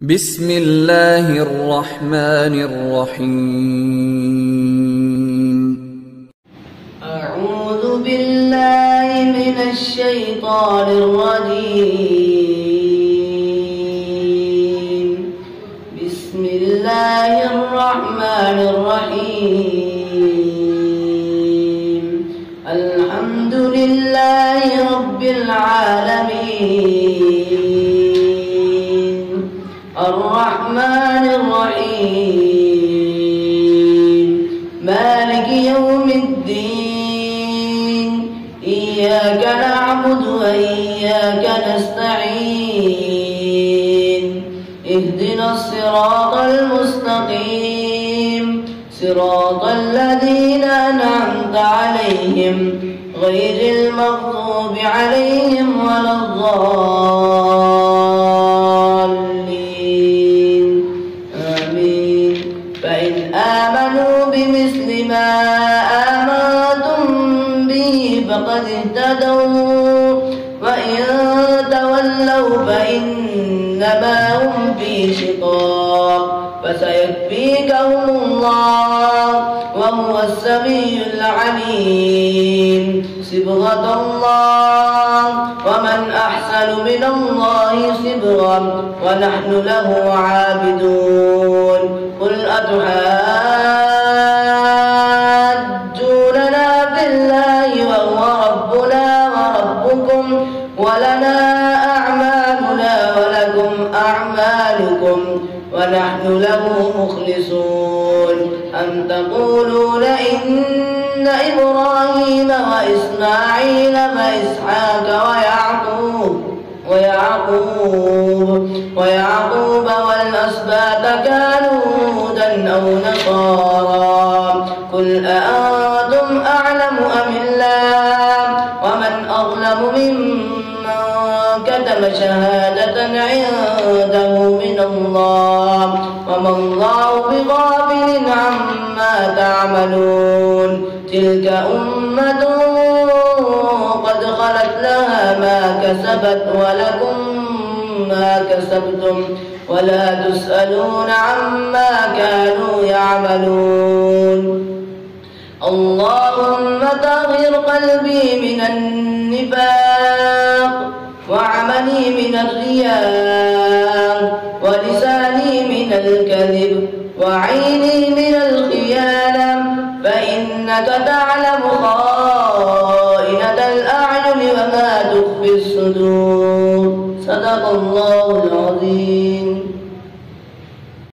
بسم الله الرحمن الرحيم. أعوذ بالله من الشيطان الرجيم. بسم الله الرحمن الرحيم. الحمد لله رب العالمين، الرحمن الرحيم، مالك يوم الدين، إياك نعبد وإياك نستعين، اهدنا الصراط المستقيم، صراط الذين أنعمت عليهم غير المغضوب عليهم ولا الضالين، آمين. فإن آمنوا بمثل ما آمنتم به فقد اهتدوا، وإن تولوا فإنما هم في شقاق، فسيكفيكهم الله وهو السميع العليم. صبغة الله، ومن أحسن من الله صبغة، ونحن له عابدون. قل أتحاجوننا بالله وهو ربنا وربكم، ولنا أعمالنا ولكم أعمالكم، ونحن له مخلصون. أم تقولون إن إبراهيم وإسماعيل وإسحاق ويعقوب والأسباط كانوا هودا أو نصارى؟ قل أأنتم أعلم أم الله؟ ومن أظلم ممن كتم شهادة عنده من الله، وما الله بغافل عما تعملون. تلك أمة قد خلت لها ما كسبت ولكم ما كسبتم، ولا تسألون عما كانوا يعملون. اللهم طهر قلبي من النفاق، وعملي من الرياء، ولساني من الكذب، وعيني من الخيانة، فإنك تعلم